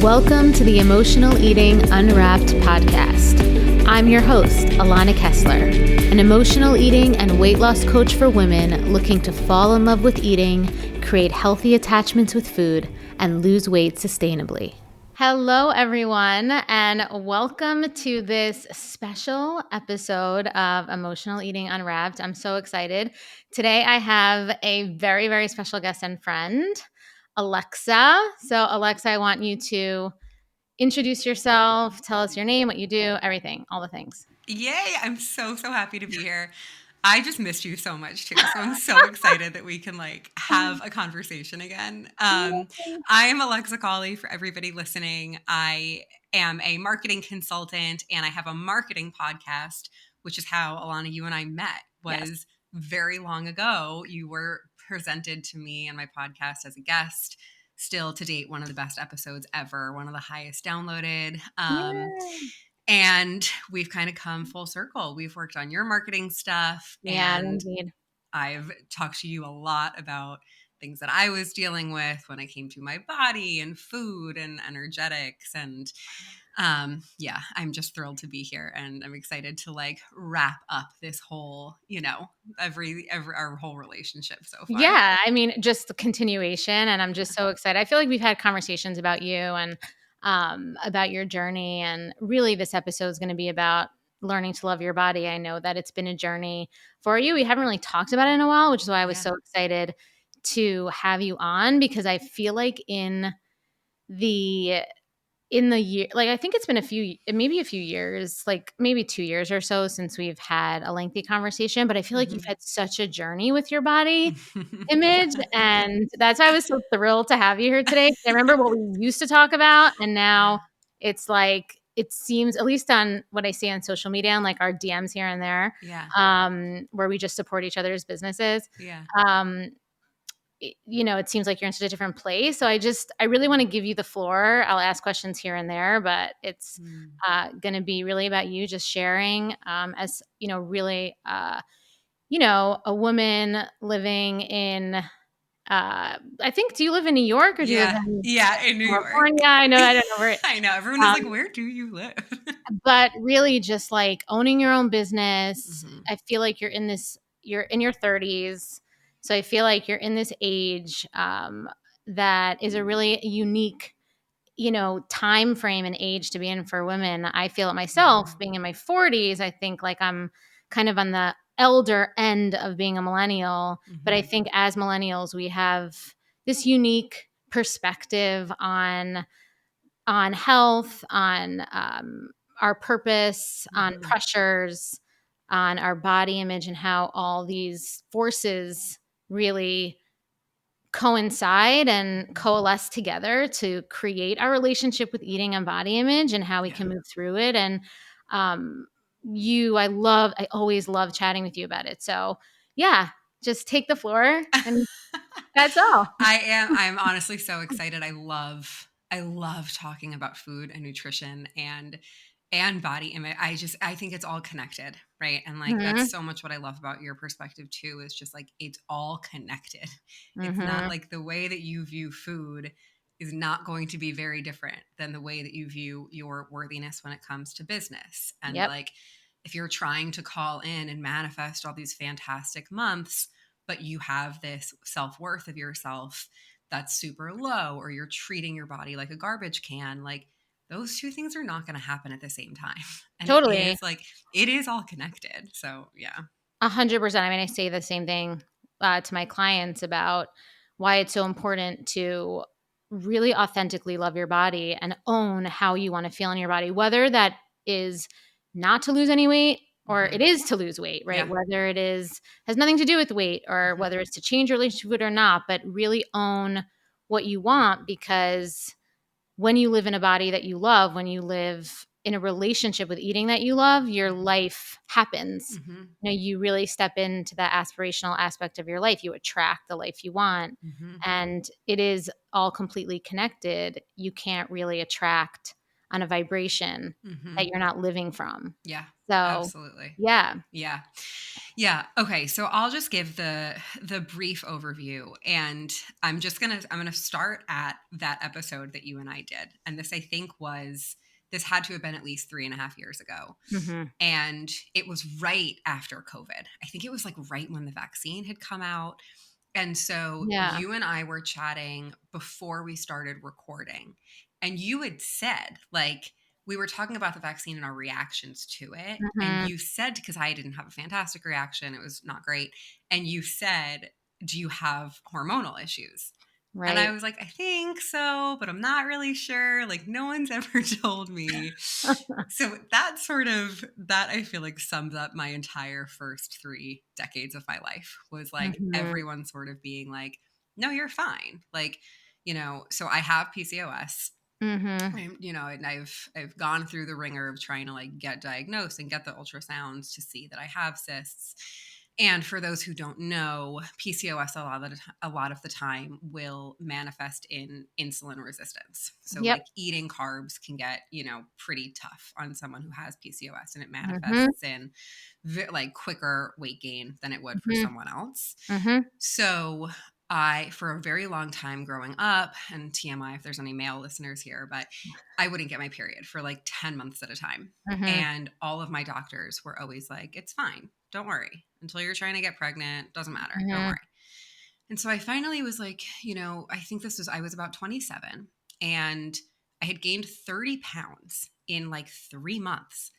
Welcome to the Emotional Eating Unwrapped podcast. I'm your host, Alana Kessler, an emotional eating and weight loss coach for women looking to fall in love with eating, create healthy attachments with food, and lose weight sustainably. Hello, everyone, and welcome to this special episode of Emotional Eating Unwrapped. I'm so excited. Today, I have a very, very special guest and friend, Alexa. So, Alexa, I want you to introduce yourself, tell us your name, what you do, everything, all the things. Yay! I'm so happy to be here. I just missed you so much too. So I'm so excited that we can have a conversation again. I am Alexa Cawley for everybody listening. I am a marketing consultant and I have a marketing podcast, which is how Alana, you and I met, Yes. was very long ago. You were presented to me and my podcast as a guest. Still to date, one of the best episodes ever, one of the highest downloaded. And we've kind of come full circle. We've worked on your marketing stuff, Yeah, and indeed. I've talked to you a lot about things that I was dealing with when I came to my body and food and energetics. And I'm just thrilled to be here, and I'm excited to wrap up this whole, every our whole relationship so far. Yeah, I mean, just the continuation, and I'm just so excited. I feel like we've had conversations about you and about your journey, and really, this episode is going to be about learning to love your body. I know that it's been a journey for you. We haven't really talked about it in a while, which is why I was so excited to have you on, because I feel like the in the year, like, I think it's been maybe a few years, like maybe 2 years or so since we've had a lengthy conversation, but I feel like you've had such a journey with your body image, and that's why I was so thrilled to have you here today. I remember what we used to talk about, and now it's like, it seems, at least on what I see on social media and like our DMs here and there, where we just support each other's businesses. It seems like you're in such a different place. So I really want to give you the floor. I'll ask questions here and there, but it's going to be really about you just sharing, as, really, a woman living in, I think, do you live in New York or do you live in in New York. California? I don't know where. I know. Everyone is like, where do you live? But really just like owning your own business. I feel like you're in your 30s. So I feel like you're in this age that is a really unique, time frame and age to be in for women. I feel it myself being in my 40s. I think like I'm kind of on the elder end of being a millennial. But I think as millennials, we have this unique perspective on health, on our purpose, on pressures, on our body image, and how all these forces really coincide and coalesce together to create our relationship with eating and body image and how we can move through it. And I always love chatting with you about it. So yeah, just take the floor, and that's all. I'm honestly so excited. I love talking about food and nutrition and body image. I think it's all connected, right? And that's so much what I love about your perspective too, is just like it's all connected. It's not like the way that you view food is not going to be very different than the way that you view your worthiness when it comes to business. And if you're trying to call in and manifest all these fantastic months, but you have this self-worth of yourself that's super low, or you're treating your body like a garbage can, like those two things are not going to happen at the same time. And Totally. it is all connected. So yeah. 100%. I mean, I say the same thing to my clients about why it's so important to really authentically love your body and own how you want to feel in your body, whether that is not to lose any weight or it is to lose weight, right? Whether it has nothing to do with weight, or whether it's to change your relationship with it or not, but really own what you want, because when you live in a body that you love, when you live in a relationship with eating that you love, your life happens. You really step into that aspirational aspect of your life. You attract the life you want. And it is all completely connected. You can't really attract on a vibration that you're not living from. Yeah. So, absolutely. yeah. Yeah. Yeah. Okay. So I'll just give the brief overview, and I'm gonna start at that episode that you and I did, and this had to have been at least 3.5 years ago, Mhm. and it was right after COVID. I think it was like right when the vaccine had come out, and so Yeah. you and I were chatting before we started recording. And you had said, like, we were talking about the vaccine and our reactions to it. And Mhm. you said, because I didn't have a fantastic reaction, it was not great. And you said, do you have hormonal issues? And I Right. was like, I think so, but I'm not really sure. Like, no one's ever told me. So that I feel like sums up my entire first 3 decades of my life, was like Mhm. everyone sort of being like, no, you're fine. Like, so I have PCOS. Mhm. And I've gone through the ringer of trying to like get diagnosed and get the ultrasounds to see that I have cysts. And for those who don't know, PCOS a lot of the time will manifest in insulin resistance. So Yep. like eating carbs can get, pretty tough on someone who has PCOS, and it Mhm. manifests in like quicker weight gain than it would for Mhm. someone else. Mhm. So for a very long time growing up, and TMI if there's any male listeners here, but I wouldn't get my period for like 10 months at a time. Mhm. And all of my doctors were always like, it's fine. Don't worry. Until you're trying to get pregnant, doesn't matter. Don't Mhm. worry. And so I finally was like, I was about 27, and I had gained 30 pounds in like 3 months.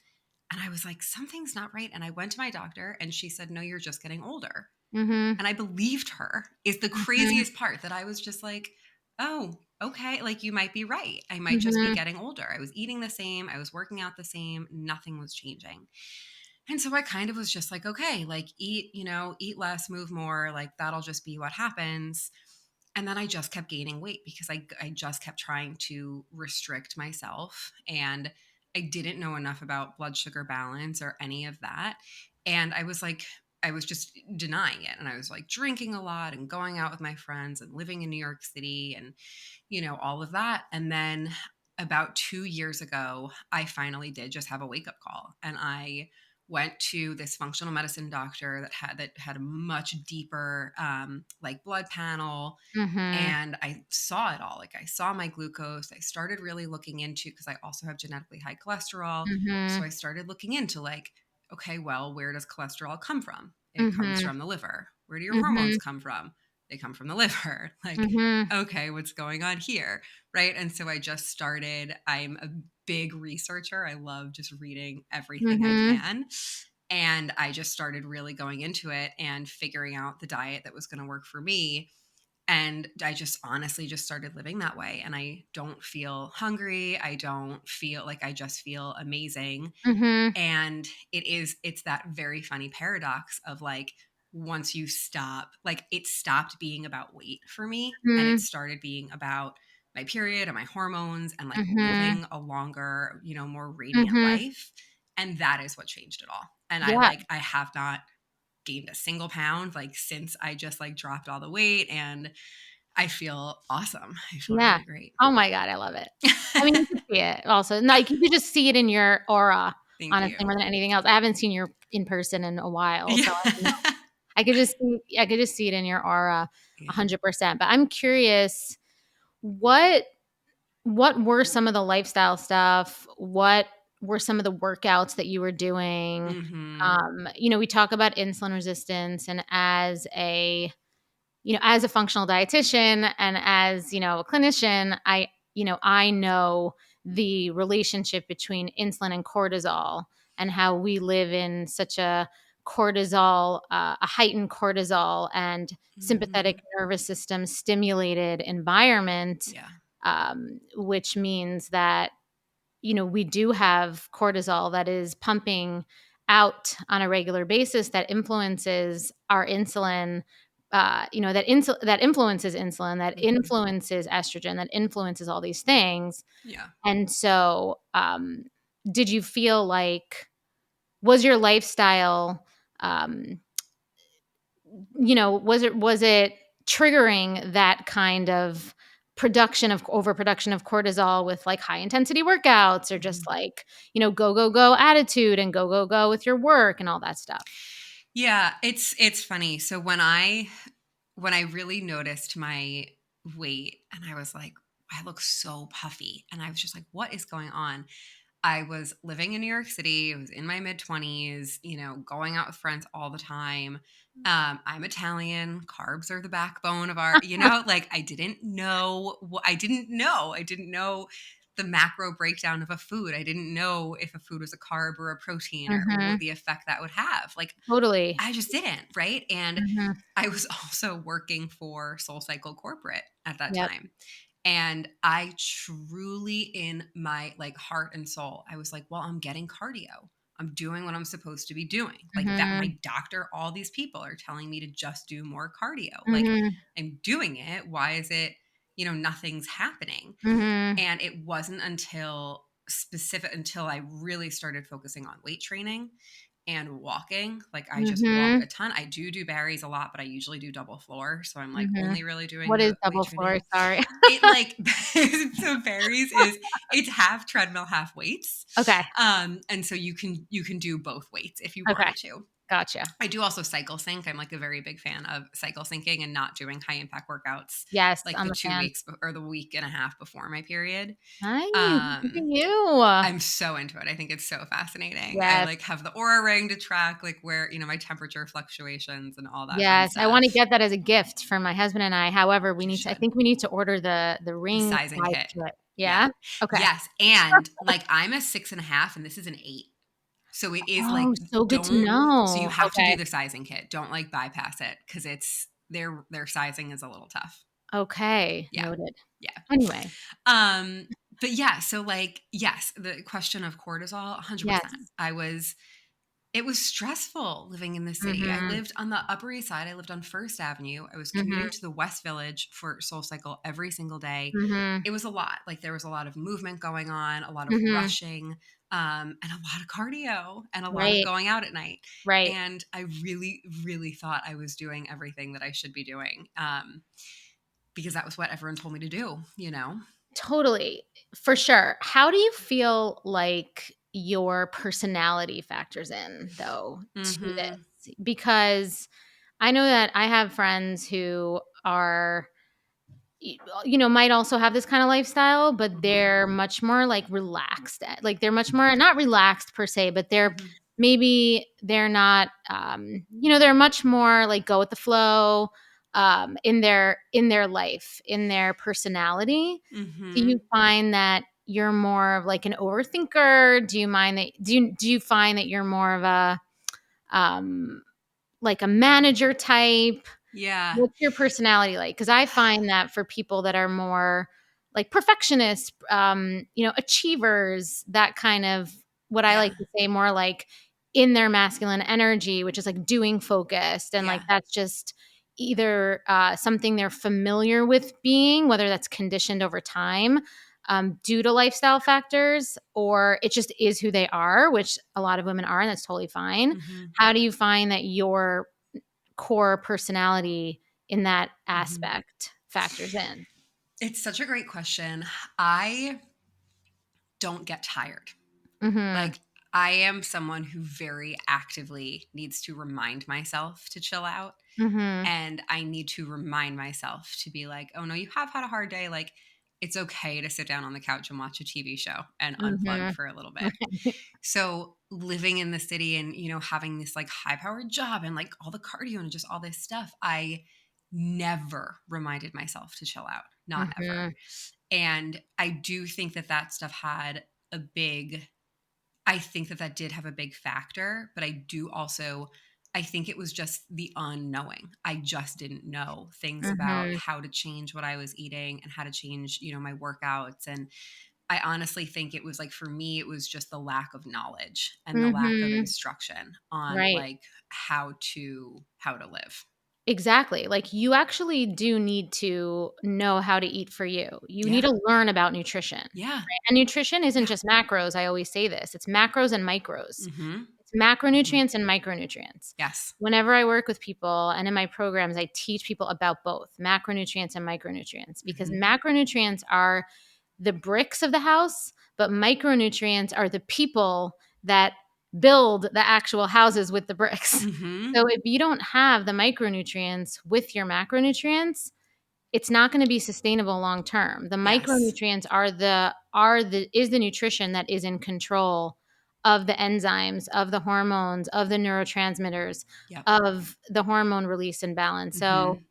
And I was like, something's not right. And I went to my doctor, and she said, no, you're just getting older. Mhm. And I believed her, is the Mhm. craziest part, that I was just like, oh, okay, like you might be right. I might just be Mhm. getting older. I was eating the same, I was working out the same, nothing was changing. And so I kind of was just like, okay, like eat less, move more, like that'll just be what happens. And then I just kept gaining weight because I just kept trying to restrict myself, and I didn't know enough about blood sugar balance or any of that. And I was just denying it. And I was like drinking a lot and going out with my friends and living in New York City and, all of that. And then about 2 years ago, I finally did just have a wake up call. And I went to this functional medicine doctor that had a much deeper like blood panel, Mhm. and I saw it all. Like I saw my glucose. I started really looking into, because I also have genetically high cholesterol. So Mhm. I started looking into like, okay, well, where does cholesterol come from? It comes Mhm. from the liver. Where do your hormones Mhm. come from? They come from the liver. Like, Mhm. okay, what's going on here? Right. And so I just started, I'm a big researcher. I love just reading everything I Mhm. can. And I just started really going into it and figuring out the diet that was going to work for me. And I just honestly just started living that way. And I don't feel hungry. I don't feel like, I just feel amazing. Mhm. And it's that very funny paradox of like, once you stop, like it stopped being about weight for me, and it Mhm. started being about my period and my hormones and like Mhm. living a longer, more radiant Mhm. life. And that is what changed it all. And Yeah. I have not gained a single pound like since I just like dropped all the weight, and I feel awesome. I feel Yeah. really great. Oh my god, I love it. I mean, you can see it also. Like, you could just see it in your aura, Thank honestly, you. more than anything else. I haven't seen you in person in a while, Yeah. so I don't know. I could just see it in your aura Yeah. 100%. But I'm curious, what what were some of the lifestyle stuff? What were some of the workouts that you were doing? Mhm. We talk about insulin resistance, and as a functional dietitian and as, a clinician, I know the relationship between insulin and cortisol, and how we live in such a heightened cortisol and sympathetic Mhm. nervous system stimulated environment, Yeah. which means that we do have cortisol that is pumping out on a regular basis that influences our insulin, that influences insulin, that Mhm. influences estrogen, that influences all these things. Yeah. And so, did you feel like was your lifestyle, um, was it triggering that kind of overproduction of cortisol with like high intensity workouts, or just Mhm. like, go go go attitude and go go go with your work and all that stuff? Yeah, it's funny. So when I really noticed my weight and I was like, I look so puffy. And I was just like, what is going on? I was living in New York City. I was in my mid 20s, going out with friends all the time. I'm Italian. Carbs are the backbone of like I didn't know what I didn't know. I didn't know the macro breakdown of a food. I didn't know if a food was a carb or a protein or what Mhm. the effect that would have. Like Totally. I just didn't, right? And Mhm. I was also working for SoulCycle Corporate at that Yep. time. And I truly, in my like heart and soul, I was like, well, I'm getting cardio. I'm doing what I'm supposed to be doing. Like that, Mhm. my doctor, all these people are telling me to just do more cardio. Like Mhm. I'm doing it. Why is it, nothing's happening? Mhm. And it wasn't until I really started focusing on weight training and walking. Like I just walk Mhm. a ton. I do Barry's a lot, but I usually do double floor. So I'm like Mhm. only really doing What is the weight double floor? training. Sorry. It like so Barry's is it's half treadmill, half weights. Okay. And so you can do both weights if you Okay. wanted to. Gotcha. I do also cycle sync. I'm like a very big fan of cycle syncing and not doing high impact workouts Yes, like the I'm a two fan. weeks or the week and a half before my period. Nice. Look at Um, you. I'm so into it. I think it's so fascinating. I Yes. like have the aura ring to track like where, my temperature fluctuations and all that fun Yes. I wanna stuff. get that as a gift for my husband and I. However, You I should. think we need to order the The ring sizing size kit. to it. Yeah. Yeah? Okay. Yes. And like I'm a 6.5 and this is an 8. So it is like Oh, so good to so you know. have to do Okay. the sizing kit. Don't like bypass it because it's their sizing is a little tough. Okay. Yeah. Noted. Yeah. Anyway. Um, but yeah, so like, yes, the question of cortisol, 100%. Yes. It was stressful living in the city. I Mhm. lived on the Upper East Side. I lived on First Avenue. I was Mhm. commuting to the West Village for SoulCycle every single day. Mhm. It was a lot. Like there was a lot of movement going on, a lot of Mhm. rushing, and a lot of cardio and a lot of Right. going out at night. Right. And I really, really thought I was doing everything that I should be doing because that was what everyone told me to do. Totally. For sure. How do you feel like your personality factors in, though, to Hmm. this? Because I know that I have friends who are might also have this kind of lifestyle, but Hmm. they're much more like relaxed like they're much more not relaxed per se, but Hmm. they're not they're much more like go with the flow in their life, in their personality. Do you Hmm. find that you're more of like an overthinker? Do you find that you're more of a um like a manager type? Yeah. What's your personality like? Because I find that for people that are more like perfectionists, achievers, that kind of what I Yeah. like to say more like in their masculine energy, which is like doing focused. And like Yeah. that's just either something they're familiar with being, whether that's conditioned over time due to lifestyle factors, or it just is who they are, which a lot of women are, and that's totally fine. Hmm. How do you find that your core personality in that Hmm. aspect factors in? It's such a great question. I don't get tired. Mhm. Like, I am someone who very actively needs to remind myself to chill out. Mhm. And I need to remind myself to be like, oh no, you have had a hard day. Like, it's okay to sit down on the couch and watch a TV show and unplug Mhm. for a little bit. So living in the city and, having this like high powered job and like all the cardio and just all this stuff, I never reminded myself to chill out, not ever. Mhm. And I do think that that stuff had a big, I think that that did have a big factor, but I think it was just the unknowing. I just didn't know things about Mhm. how to change what I was eating and how to change, my workouts. And I honestly think it was like for me, it was just the lack of knowledge and the lack of Mhm. instruction on Right. like how to live. Exactly. Like, you actually do need to know how to eat for you. You need Yeah. to learn about nutrition, Yeah. right? And nutrition isn't Yeah. just macros, I always say this. It's macros and micros. Mhm. It's Mhm. macronutrients and micronutrients. Yes. Whenever I work with people and in my programs, I teach people about both macronutrients and micronutrients, because Mhm. macronutrients are the bricks of the house, but micronutrients are the people that build the actual houses with the bricks. Mhm. So if you don't have the micronutrients with your macronutrients, it's not gonna be sustainable long term. The Yes. micronutrients is the nutrition that is in control of the enzymes, of the hormones, of the neurotransmitters, Yep. of the hormone release and balance. So Mhm.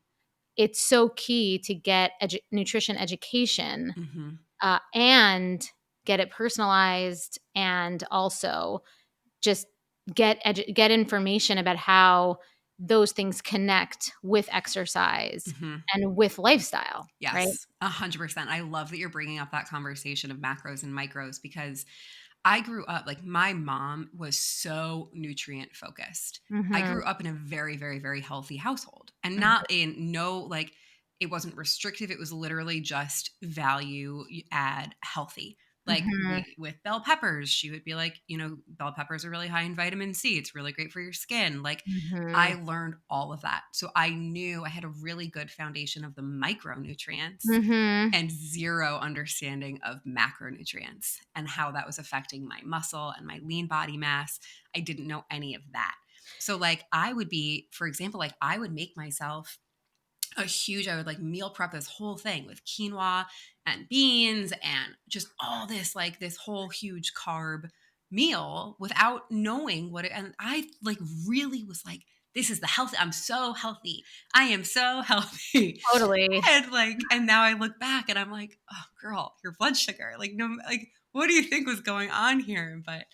it's so key to get nutrition education, Mhm. and get it personalized, and also just get information about how those things connect with exercise Mhm. and with lifestyle, right? Yes, 100%. I love that you're bringing up that conversation of macros and micros because I grew up like my mom was so nutrient focused. I Mhm, grew up in a very, very, very healthy household and not mhm, in no like it wasn't restrictive. It was literally just value add healthy. Like mhm, we with bell peppers, she would be like, bell peppers are really high in vitamin C. It's really great for your skin. Like I mhm, learned all of that. So I knew I had a really good foundation of the micronutrients mhm. and zero understanding of macronutrients and how that was affecting my muscle and my lean body mass. I didn't know any of that. So, like, I would be, for example, like, I would make myself I would like meal prep this whole thing with quinoa and beans and just all this, like, this whole huge carb meal without knowing and I like really was like, this is the healthy, I'm so healthy. I am so healthy. Totally, And now I look back and I'm like, "Oh, girl, your blood sugar, like, no, like, what do you think was going on here?" But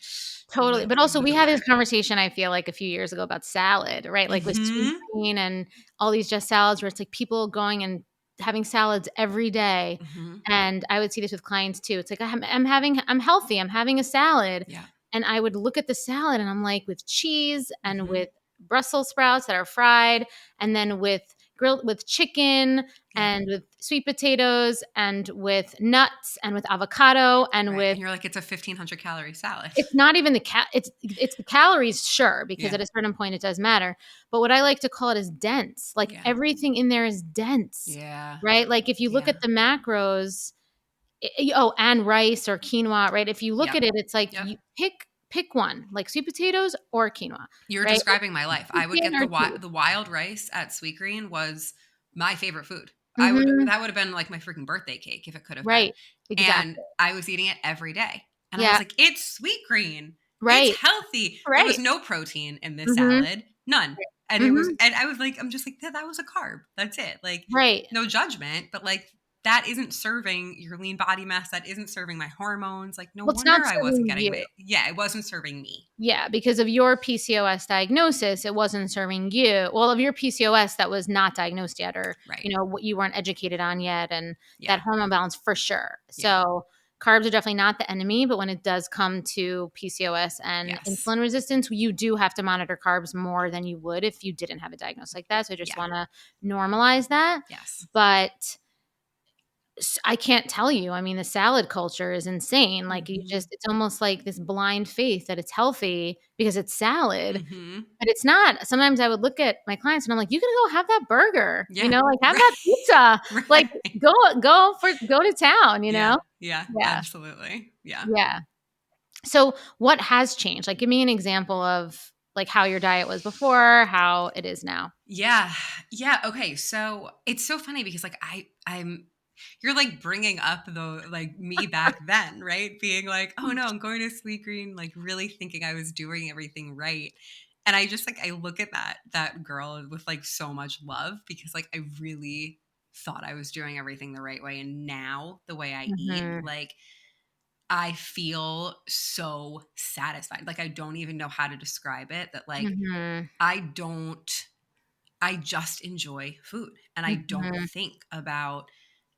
totally. But you also, live we and had this learn. conversation, I feel like, a few years ago about salad, right? Like with Sweet Mhm. Green and all these just salads where it's like people going and having salads every day. Mhm. And I would see this with clients too. It's like I'm healthy, I'm having a salad. Yeah. And I would look at the salad and I'm like, with cheese and Mhm. with Brussels sprouts that are fried, and then with grilled with chicken Yep. and with sweet potatoes and with nuts and with avocado and Right, with and you're like, "It's a 1,500 calorie salad." it's not even it's the calories, sure, because Yeah. at a certain point it does matter, but what I like to call it is dense, like, Yeah. everything in there is dense, Yeah. right? Like, if you look Yeah. at the macros, oh, and rice or quinoa, right? If you look Yep. at it, it's like Yep. you pick one, like sweet potatoes or quinoa, You're right? Or describing my life. I would chicken get or cheese. the wild rice at Sweetgreen was my favorite food. Mhm. That would have been like my freaking birthday cake if it could have been. Right. And Exactly. I was eating it every day. And I was Yeah. like, "It's Sweetgreen. It's Right. healthy." There was Right. no protein in this Mhm. salad, none. Mhm. And I was like, I'm just like, that was a carb. That's it. Like, Right. no judgment, but like that isn't serving your lean body mass. That isn't serving my hormones. Like, no Well, it's not wonder I wasn't serving getting you. my, yeah, it wasn't serving me. Yeah, because of your PCOS diagnosis, it wasn't serving you. Well, of your PCOS that was not diagnosed yet, or, Right. what you weren't educated on yet, and that Yeah. hormone balance for sure. Yeah. So, carbs are definitely not the enemy, but when it does come to PCOS and Yes. insulin resistance, you do have to monitor carbs more than you would if you didn't have a diagnosis like that. So I just Yeah. wanna normalize that. Yes. But I can't tell you. I mean, the salad culture is insane. Like, Mhm. it's almost like this blind faith that it's healthy because it's salad, Mhm. but it's not. Sometimes I would look at my clients and I'm like, "You gotta go have that burger," Yeah. like, "Have Right. that pizza." Like, Right. go to town, you Yeah. know? Yeah. Yeah, Absolutely. Yeah. yeah. So, what has changed? Like, give me an example of, like, how your diet was before, how it is now. Yeah. Yeah. Okay. So it's so funny because like I'm you're like bringing up the like me back then, right? Being like, oh no, I'm going to Sweet Green, like really thinking I was doing everything right. And I just like I look at that girl with like so much love because like I really thought I was doing everything the right way. And now the way I eat, Mhm, like I feel so satisfied. Like I don't even know how to describe it. That like mhm, I don't I just enjoy food and I don't mhm, think about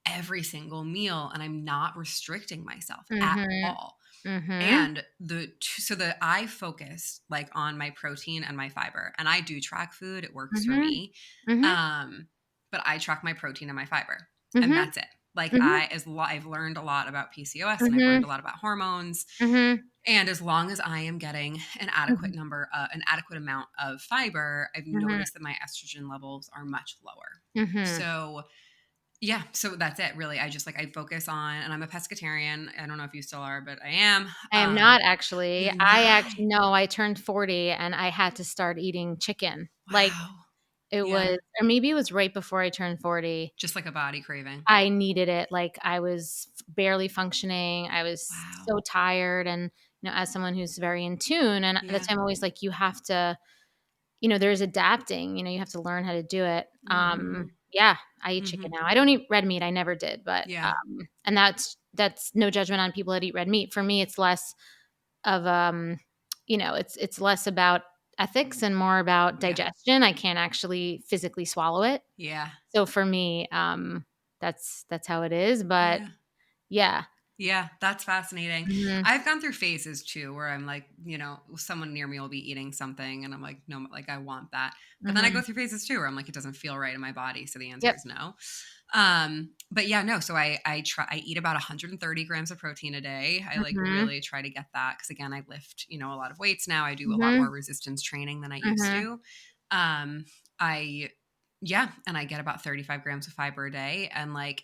every single meal and I'm not restricting myself at mhm, all. mhm, And so the I focus like on my protein and my fiber and I do track food. It works for mhm, me. mhm, But I track my protein and my fiber and mhm, that's it. Like mhm, I've learned a lot about PCOS and I've learned mhm, a lot about hormones mhm, and as long as I am getting mhm, an adequate amount of fiber, I've mhm, noticed that my estrogen levels are much lower. mhm, So Yeah, so that's it really. I just, like, I focus on, and I'm a pescatarian. I don't know if you still are, but I am. I am not actually. You're I not? actually no, I turned 40 and I had to start eating chicken. Like, Wow. it Yeah, was or maybe it was right before I turned 40. just like a body craving. I needed it, like, I was barely functioning, I was Wow. so tired and, as someone who's very in tune and Yeah. that's why I'm always like, you have to there's adapting, you have to learn how to do it. Mhm. Yeah, I eat chicken Mhm. now. I don't eat red meat, I never did, but, Yeah. and that's no judgment on people that eat red meat. For me, it's less of, it's less about ethics and more about Yeah. digestion. I can't actually physically swallow it. Yeah. So for me, that's how it is, but Yeah. yeah. Yeah, that's fascinating. Mhm, I've gone through phases too where I'm like, someone near me will be eating something and I'm like, no, like I want that. But then I go mhm. through phases too where I'm like, it doesn't feel right in my body. So the answer Yep. is no. But yeah, no. So I eat about 130 grams of protein a day. I like Mhm, really try to get that because again, I lift, a lot of weights now. I do a lot more mhm, resistance training than I used mhm, to. Um, I yeah, and I get about 35 grams of fiber a day. And like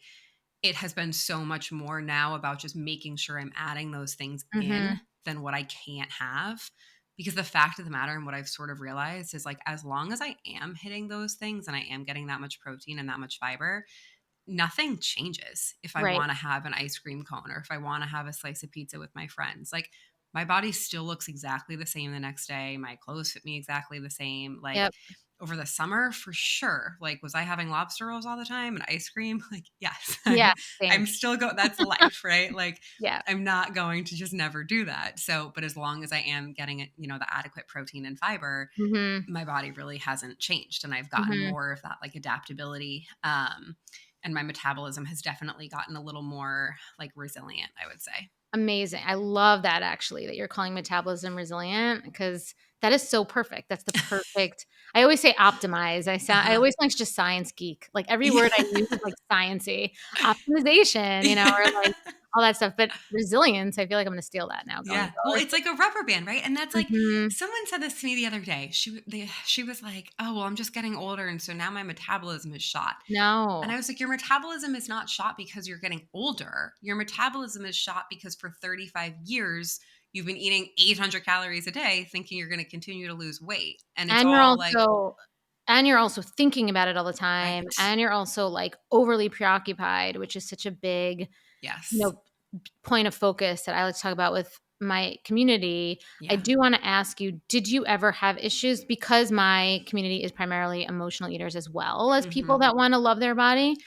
it has been so much more now about just making sure I'm adding those things in mhm. than what I can't have. Because the fact of the matter and what I've sort of realized is like, as long as I am hitting those things and I am getting that much protein and that much fiber, nothing changes if I Right. want to have an ice cream cone or if I want to have a slice of pizza with my friends. Like, my body still looks exactly the same the next day. My clothes fit me exactly the same. Like, Yep. over the summer, for sure. Like, was I having lobster rolls all the time and ice cream? Like, yes, Yeah, same. I'm still that's life, right? Like, Yeah. I'm not going to just never do that. So, but as long as I am getting it, the adequate protein and fiber, Mhm, my body really hasn't changed. And I've gotten mhm. more of that like adaptability. And my metabolism has definitely gotten a little more like resilient, I would say. Amazing. I love that actually, that you're calling metabolism resilient because that is so perfect. That's the perfect I always say optimize. I Uh-huh. always like just science geek. Like every Yeah. word I use is like sciencey. Optimization, or like all that stuff. But resilience, I feel like I'm gonna steal that now going Yeah. Well, forward. it's like a rubber band, right? And that's like Mhm. someone said this to me the other day. She was like, "Oh, well, I'm just getting older and so now my metabolism is shot." And No. I was like, "Your metabolism is not shot because you're getting older. Your metabolism is shot because for 35 years you've been eating 800 calories a day thinking you're going to continue to lose weight." And it's And you're all like, also and you're also thinking about it all the time, right. and you're also, like, overly preoccupied, which is such a big, you Yes. know, point of focus that I like to talk about with my community. I Yeah. do wanna ask you, did you ever have issues because my community is primarily emotional eaters as well as people Mhm. that wanna love their body.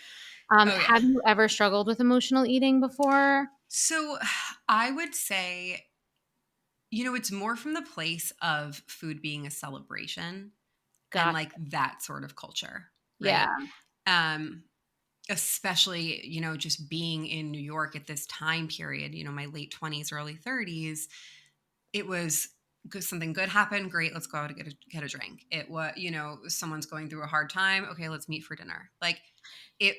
Oh yeah. Have you ever struggled with emotional eating before? So I would say, it's more from the place of food being a celebration and Gotcha. like that sort of culture, Yeah. right? Um, Especially, just being in New York at this time period, my late 20s, early 30s, it was something good happened. Great. Let's go out and get a drink. It was, someone's going through a hard time. Okay. Let's meet for dinner. Like it,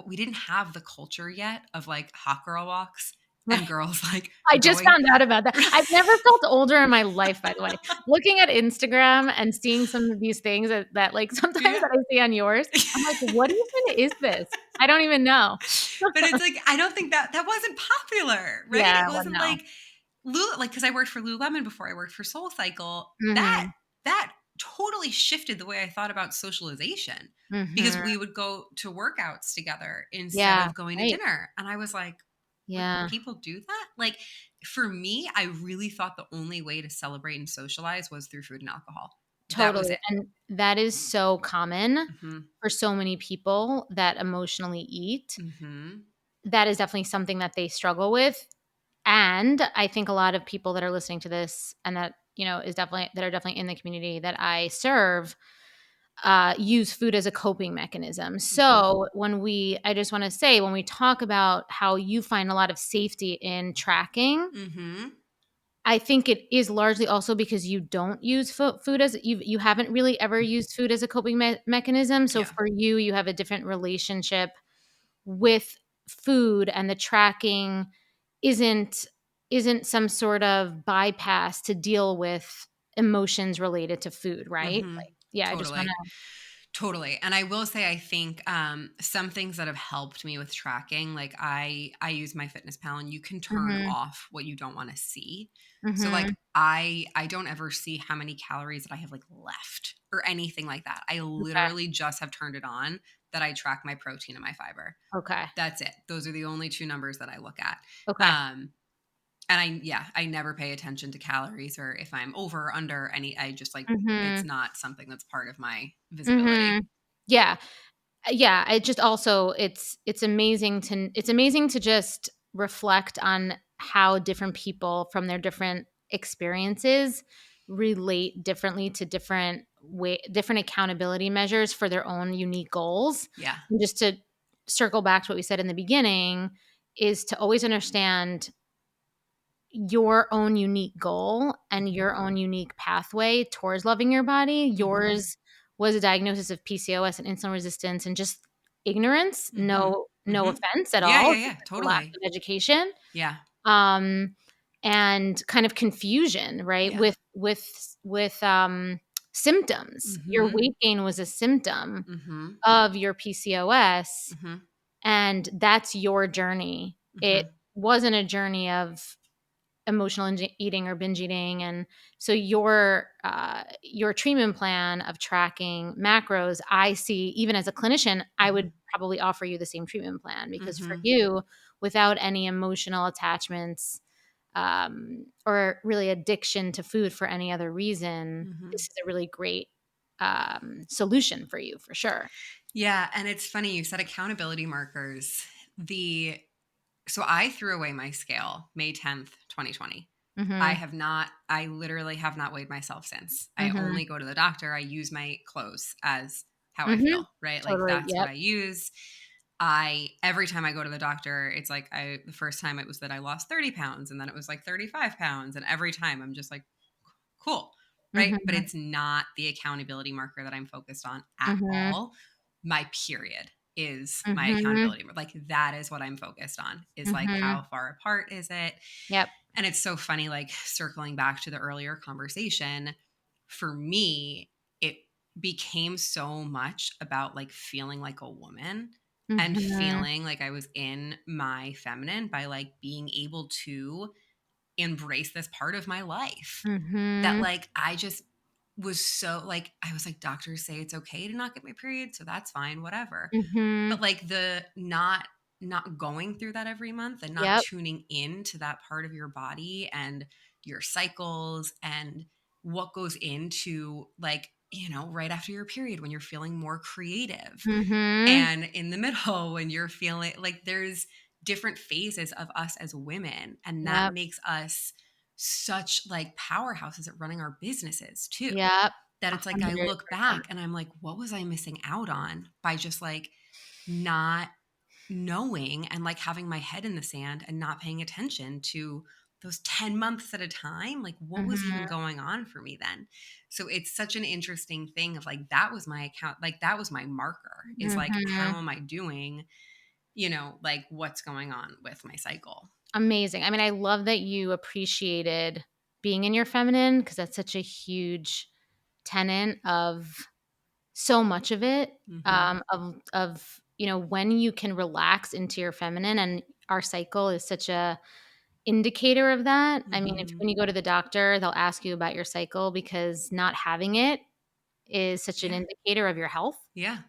we didn't have the culture yet of like hot girl walks and Right. girls like I just going. found out about that. I've never felt older in my life, by the way. Looking at Instagram and seeing some of these things that, like, sometimes Yeah. that I see on yours, I'm like, "What even is this?" I don't even know. But it's like, I don't think that wasn't popular, right? Yeah, It well, wasn't no. like like because I worked for Lululemon before I worked for Soul Cycle. That Mhm, that totally shifted the way I thought about socialization because mhm. we would go to workouts together instead Yeah, of going to right. dinner. And I was like, what, Yeah, people do that? Like for me, I really thought the only way to celebrate and socialize was through food and alcohol. That was totally, it. and that is so common Mhm. for so many people that emotionally eat. Mhm. That is definitely something that they struggle with. And I think a lot of people that are listening to this and that, that are definitely in the community that I serve, use food as a coping mechanism. Mhm. So I just want to say, when we talk about how you find a lot of safety in tracking, Mhm. I think it is largely also because you don't use food as you haven't really ever used food as a coping mechanism. So Yeah. for you, you have a different relationship with food, and the tracking isn't isn't some sort of bypass to deal with emotions related to food, right? Mhm. Like, yeah, I just wanna Totally. Totally. And I will say, I think some things that have helped me with tracking, like I use my Fitness Pal, and you can turn Mhm. off what you don't want to see. So like Mhm. I don't ever see how many calories that I have like left or anything like that. I Okay. literally just have turned it on that I track my protein and my fiber. Okay. That's it. Those are the only two numbers that I look at. Okay. Um and I never pay attention to calories or if I'm over or under any. I just like, it's Mhm. not something that's part of my visibility. Mhm. Yeah. Yeah, it just also it's amazing to just reflect on how different people from their different experiences relate differently to different accountability measures for their own unique goals. Yeah. And just to circle back to what we said in the beginning is to always understand your own unique goal and Mhm. your own unique pathway towards loving your body. Mhm. Yours was a diagnosis of PCOS and insulin resistance and just ignorance. Mhm. No Mhm. offense at Yeah, all, yeah, just yeah, like a lack totally. of education. Yeah. Um, and kind of confusion, right? Yeah. With symptoms. Your Mhm. weight gain was a symptom Mhm. of your PCOS, Mhm. and that's your journey. It Mhm. wasn't a journey of emotional eating or binge eating, and so your treatment plan of tracking macros, I see even as a clinician, I would Mhm. probably offer you the same treatment plan because for Mhm. you, without any emotional attachments, or really addiction to food for any other reason, this Mhm. is a really great solution for you for sure. Yeah, and it's funny you said accountability markers. The So I threw away my scale May 10th, 2020. Hmm. I literally have not weighed myself since. I Hmm. only go to the doctor. I use my clothes as how I Hmm. feel, right? Like Totally. that's what Yep. I use. Every time I go to the doctor, it's like the first time it was that I lost 30 pounds and then it was like 35 pounds. And every time I'm just like, cool, right? But Hmm. it's not the accountability marker that I'm focused on at Hmm. all. My period is my Hmm. accountability. Like that is what I'm focused on is like Hmm. how far apart is it? Yep. And it's so funny, like circling back to the earlier conversation, for me, it became so much about like feeling like a woman and Mhm. feeling like I was in my feminine by like being able to embrace this part of my life that Mhm. like I just was so like I was like doctors say it's okay to not get my period so that's fine whatever, Mhm. but like the not going through that every month and not Yep. tuning in to that part of your body and your cycles and what goes into like right after your period when you're feeling more creative Mhm. and in the middle when you're feeling like there's different phases of us as women and that Yep. makes us such like powerhouses at running our businesses too, Yep. that it's like I look 100%. back and I'm like what was I missing out on by just like not knowing and like having my head in the sand and not paying attention to those 10 months at a time, like what was even Mhm. going on for me then? So it's such an interesting thing of like that was my account, like that was my marker is like how Mhm. am I doing, like what's going on with my cycle. Amazing. I mean, I love that you appreciated being in your feminine because that's such a huge tenet of so much of it, Mhm. when you can relax into your feminine, and our cycle is such a indicator of that. I mean, if Mhm. when you go to the doctor, they'll ask you about your cycle because not having it is such an Yeah. indicator of your health, Yeah.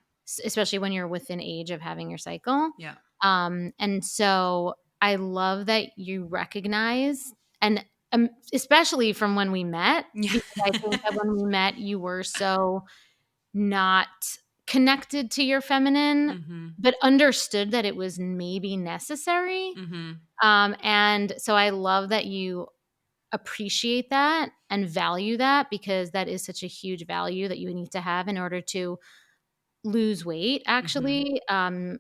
especially when you're within age of having your cycle. Yeah. And so I love that you recognize, and especially from when we met, Yeah. because I think that when we met, you were so not connected to your feminine, Mhm. but understood that it was maybe necessary. Mhm. And so I love that you appreciate that and value that because that is such a huge value that you need to have in order to lose weight Mhm. actually, and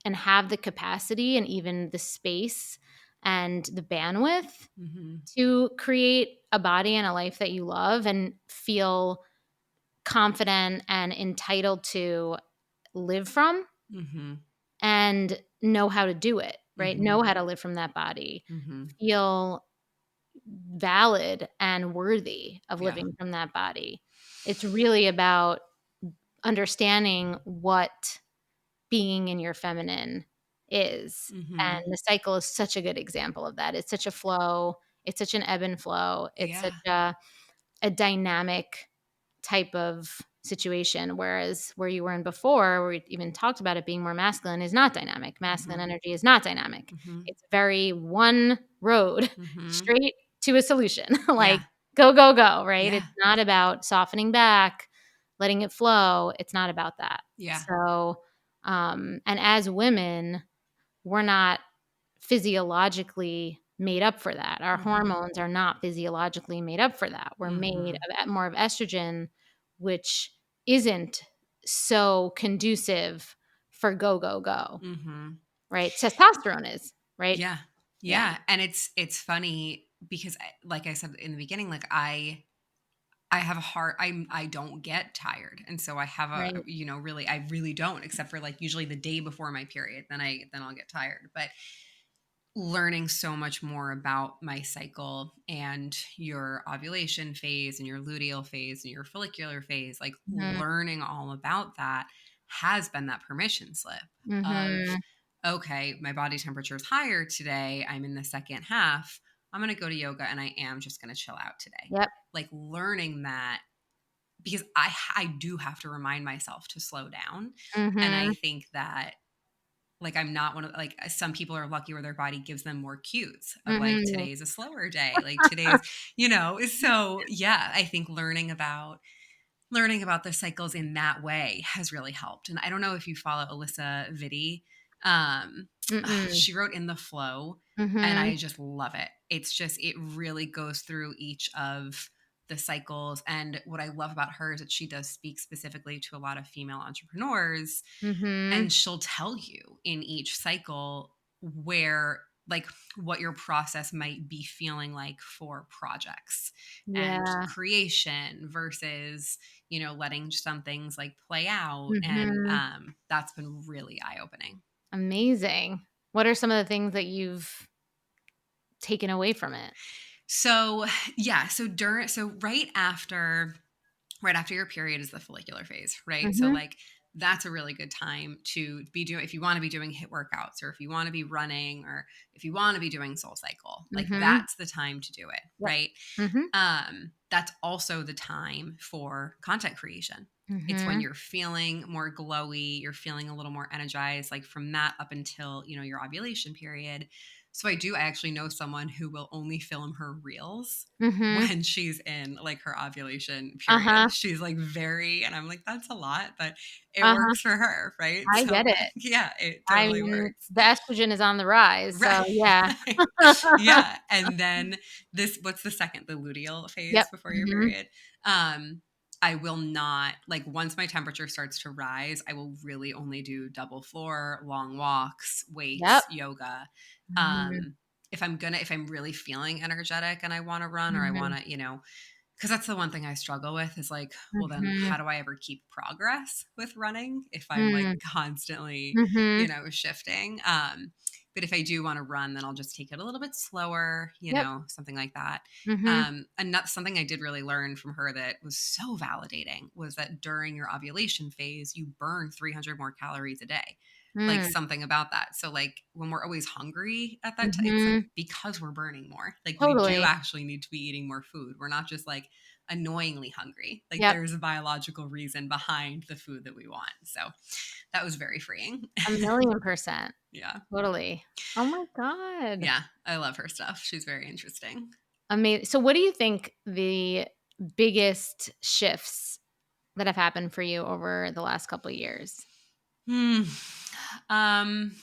and have the capacity and even the space and the bandwidth Mhm. to create a body and a life that you love and feel confident and entitled to live from Mhm. and know how to do it, right? Mhm. Know how to live from that body. Mhm. Feel valid and worthy of Yeah. living from that body. It's really about understanding what being in your feminine is. And Mhm. the cycle is such a good example of that. It's such a flow, it's such an ebb and flow. It's such Yeah. a dynamic type of situation, whereas where you were in before, where we even talked about it being more masculine, is not dynamic. Masculine Mhm. energy is not dynamic. Mhm. It's very one road Mhm. straight to a solution. Like Yeah. go, go, go, right? Yeah. It's not about softening back, letting it flow. It's not about that. Yeah. So, and as women, we're not physiologically made up for that. Our Mhm. hormones are not physiologically made up for that. We're made Mhm. of more of estrogen, which isn't so conducive for go, go, go, Mhm. right? Testosterone is, right? Yeah. Yeah. Yeah, and it's funny because like I said in the beginning, like I have a hard I don't get tired. And so I have a, Right. really I really don't, except for like usually the day before my period, then I'll get tired. But learning so much more about my cycle and your ovulation phase and your luteal phase and your follicular phase, like Mhm. learning all about that has been that permission slip of, Mhm. okay, my body temperature is higher today. I'm in the second half. I'm going to go to yoga and I am just going to chill out today. Yep. Like learning that because I do have to remind myself to slow down. And I Mhm. think that like, I'm not one of like, some people are lucky where their body gives them more cues of like, Mhm. today's a slower day, like today's, so yeah, I think learning about the cycles in that way has really helped. And I don't know if you follow Alyssa Vitti. Um, Mm-mm. she wrote In the Flow, and Mhm. I just love it. It's just, it really goes through each of the cycles. And what I love about her is that she does speak specifically to a lot of female entrepreneurs, Mhm. and she'll tell you in each cycle where like what your process might be feeling like for projects and Yeah. creation versus letting some things like play out. And Mhm. that's been really eye-opening. Amazing. What are some of the things that you've taken away from it? So yeah, so right after your period is the follicular phase, right? So Mhm. like that's a really good time to be doing if you want to be doing hit workouts or if you want to be running or if you want to be doing soul cycle. Like Mhm. that's the time to do it, Yep. right? Mhm. That's also the time for content creation. It's when Mhm. you're feeling more glowy, you're feeling a little more energized, like from that up until, your ovulation period. So I actually know someone who will only film her reels Mhm. when she's in like her ovulation Uh-huh. period. She's like and I'm like, that's a lot, but it Uh-huh. works for her, right? I So get it. like, yeah, it I totally mean, works. the estrogen is on the rise, Right. so yeah. Right. Yeah. And then what's the second, the luteal Yep. phase before your Mhm. period? I will not like once my temperature starts to rise, I will really only do double floor, long walks, Yep. weights, yoga. Mhm. Um, if I'm really feeling energetic and I want to run or I Mhm. want to, because that's the one thing I struggle with is like, well, then Mhm. how do I ever keep progress with running if I'm like Mm. constantly, Mhm. shifting? But if I do want to run, then I'll just take it a little bit slower, Yep. something like that. Mhm. And that's something I did really learn from her that was so validating was that during your ovulation phase, you burn 300 more calories a day, like Mm. something about that. So like when we're always hungry at that time, it's like Mhm. because we're burning more. Like we do Totally. actually need to be eating more food. We're not just like annoyingly hungry. Like Yep. there's a biological reason behind the food that we want. So that was very freeing. 1,000,000%. Yeah. Totally. Oh my god. Yeah. I love her stuff. She's very interesting. So what do you think the biggest shifts that have happened for you over the last couple of years? Hmm. Um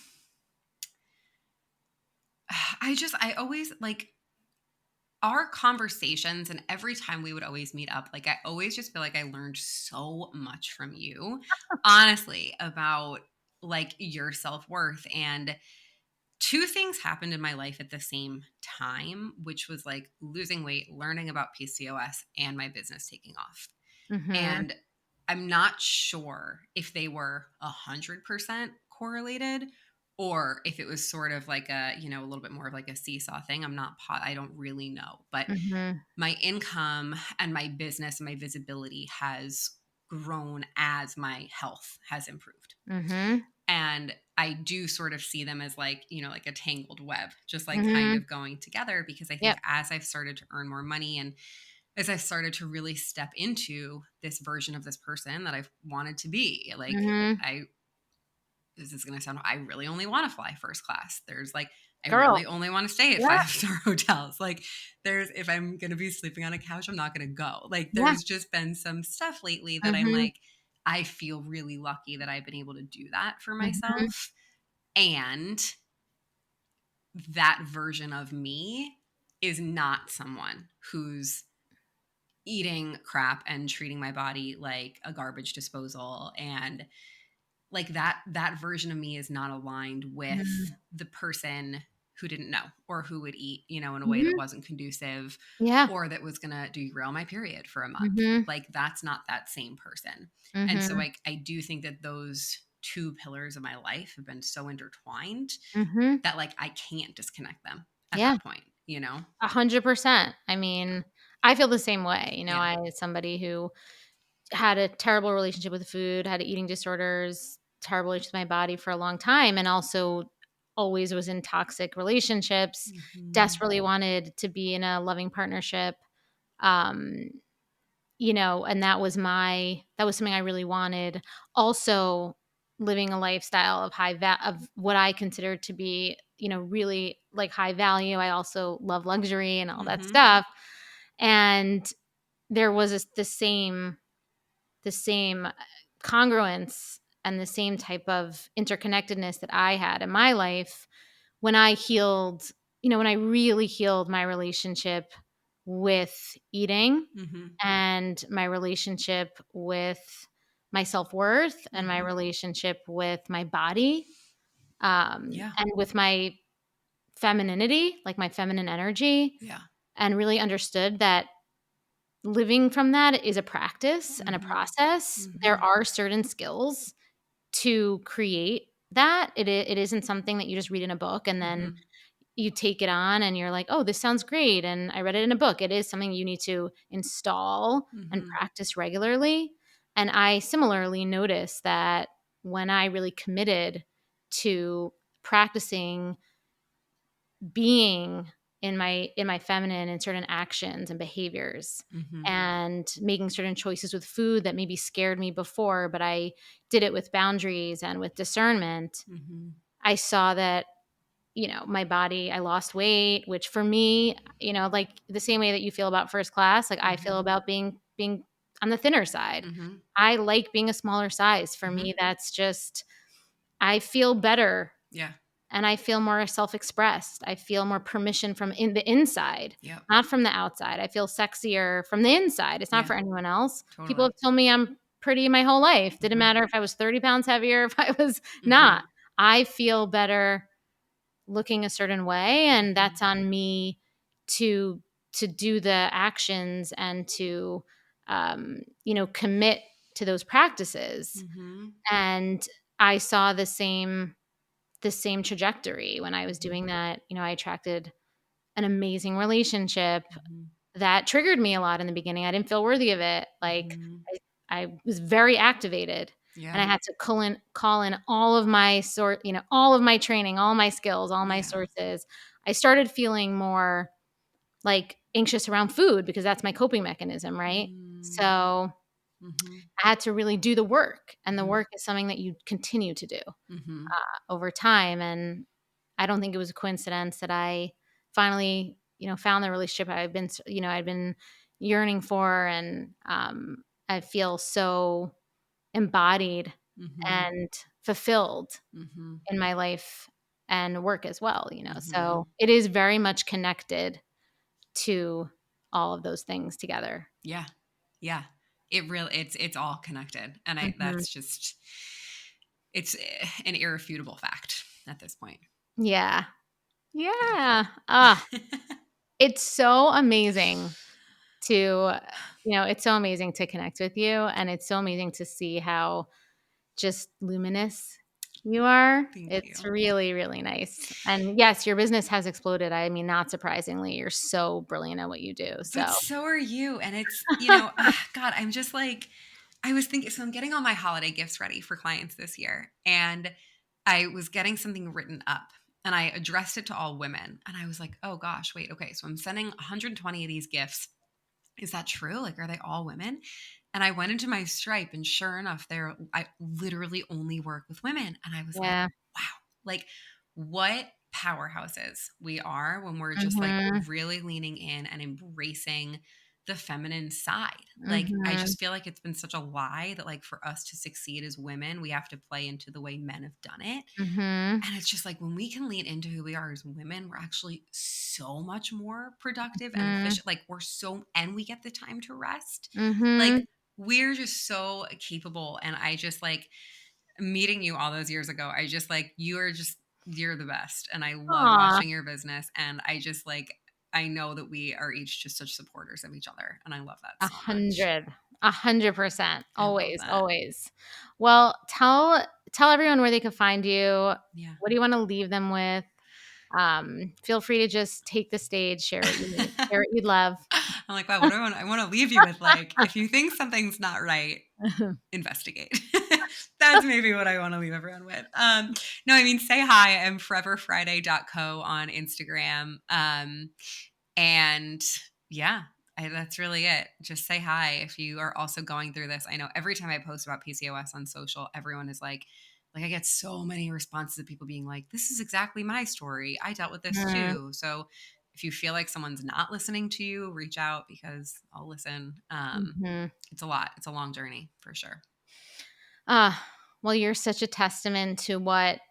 I always like our conversations and every time we would always meet up, like I always just feel like I learned so much from you, honestly, about like your self-worth. And two things happened in my life at the same time, which was like losing weight, learning about PCOS, and my business taking off. Mhm. And I'm not sure if they were 100% correlated or if it was sort of like a, a little bit more of like a seesaw thing. I don't really know. But Mhm. my income and my business and my visibility has grown as my health has improved. Mhm. And I do sort of see them as like, like a tangled web, just like kind Mhm. of going together, because I think Yep. as I've started to earn more money and as I started to really step into this version of this person that I've wanted to be, like Mhm. I this is going to sound, I really only want to fly first class. There's like, I Girl. really only want to stay at Yeah. five-star hotels. Like, if I'm going to be sleeping on a couch, I'm not going to go. Like, Yeah. there's just been some stuff lately that I'm Mhm. like, I feel really lucky that I've been able to do that for Mhm. myself. And that version of me is not someone who's eating crap and treating my body like a garbage disposal, and like that version of me is not aligned with Mhm. the person who didn't know, or who would eat, in a way that Mhm. wasn't conducive, Yeah. or that was going to derail my period for a month. Mhm. Like, that's not that same person. And so Mhm. I do think that those two pillars of my life have been so intertwined Mhm. that like I can't disconnect them at Yeah. that point. 100%. I Yeah. mean, I feel the same way. Yeah. I as somebody who had a terrible relationship with food, had eating disorders, terrible relationship with my body for a long time, and also always was in toxic relationships, Mhm. desperately wanted to be in a loving partnership. Um, and that was something I really wanted. Also, living a lifestyle of of what I consider to be, really like high value. I also love luxury and all that Mhm. stuff. And there was the same congruence and the same type of interconnectedness that I had in my life when I healed, when I really healed my relationship with eating Mhm. and my relationship with my self-worth and my Mhm. relationship with my body, Yeah. and with my femininity, like my feminine energy, Yeah. and really understood that living from that is a practice and a Mhm. process. There Mhm. are certain skills to create that. It isn't something that you just read in a book and then Mhm. you take it on and you're like, "Oh, this sounds great," and I read it in a book. It is something you need to install and Mhm. practice regularly, and I similarly noticed that when I really committed to practicing being in my feminine in certain actions and behaviors, Mhm. and making certain choices with food that maybe scared me before, but I did it with boundaries and with discernment. Mhm. I saw that, my body, I lost weight, which for me, like the same way that you feel about first class, like I feel Mhm. about being on the thinner side. Mhm. I like being a smaller size. For Mhm. me, that's just, I feel better Yeah. and I feel more self-expressed. I feel more permission from in the inside, Yep. not from the outside. I feel sexier from the inside. It's not Yeah. for anyone else. People Totally. have told me I'm pretty my whole life. Didn't Mhm. matter if I was 30 pounds heavier, if I was not. Mhm. I feel better looking a certain way, and Mhm. that's on me to do the actions and to commit to those practices. Mhm. And I saw the same trajectory when I was Mhm. doing that. I attracted an amazing relationship Mhm. that triggered me a lot in the beginning. I didn't feel worthy of it. Like Mhm. I was very activated and I Yeah. had to call in all of my all of my training, all my skills, all my Yeah. sources. I started feeling more like anxious around food because that's my coping mechanism, right? Mm. So Mhm. I had to really do the work, and the Mhm. work is something that you continue to do Mhm. over time. And I don't think it was a coincidence that I finally, found the relationship I'd been yearning for, and I feel so embodied Mhm. and fulfilled Mhm. in my life and work as well. So Mhm. it is very much connected to all of those things together. Yeah. Yeah. It's all connected. And Mhm. that's just, it's an irrefutable fact at this point. Yeah. Yeah. Yeah. It's so amazing to, it's so amazing to connect with you, and it's so amazing to see how just luminous You are? Thank It's you. really, really nice. And yes, your business has exploded. I mean, not surprisingly, you're so brilliant at what you do. But So, so are you, and it's, God, I'm just like I was thinking so I'm getting all my holiday gifts ready for clients this year, and I was getting something written up, and I addressed it to all women, and I was like, "Oh gosh, wait, okay, so I'm sending 120 of these gifts. Is that true? Like, are they all women?" And I went into my Stripe, and sure enough, I literally only work with women, and I was like, yeah. "Wow, like what powerhouses we are when we're just like Mhm. really leaning in and embracing the feminine side." Like, I Mhm. just feel like it's been such a lie that like for us to succeed as women, we have to play into the way men have done it. Mhm. And it's just like when we can lean into who we are as women, we're actually so much more productive and Mhm. efficient. Like and we get the time to rest. Like Mhm. we're just so capable. And I just like meeting you all those years ago. I just like, you're the best. And I love Aw, watching your business. And I just like, I know that we are each just such supporters of each other. And I love that so much. 100%. I love Always, that. always. Well, tell everyone where they could find you. Yeah. What do you wanna leave them with? Feel free to just take the stage, share what you'd love. I'm like, wow, what do I want to leave you with? Like, if you think something's not right, investigate. That's maybe what I want to leave everyone with. No, I mean, say hi. I'm foreverfriday.co on Instagram. And yeah, that's really it. Just say hi if you are also going through this. I know every time I post about PCOS on social, everyone is like I get so many responses of people being like, "This is exactly my story. I dealt with this Mhm. too." So if you feel like someone's not listening to you, reach out because I'll listen. Mhm. It's a lot. It's a long journey for sure. Ah, well, you're such a testament to what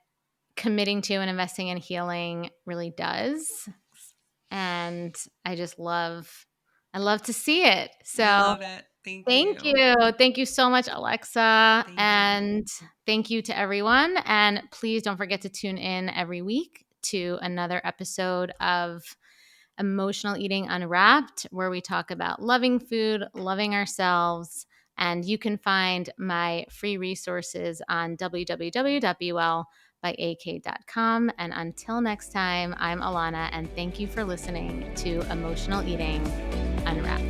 committing to and investing in healing really does, and I love to see it. I So, love it. Thank thank you. you. Thank you so much, Alexa, Thank you. and thank you to everyone, and please don't forget to tune in every week to another episode of Emotional Eating Unwrapped, where we talk about loving food, loving ourselves. And you can find my free resources on www.bewellbyak.com. And until next time, I'm Alana, and thank you for listening to Emotional Eating Unwrapped.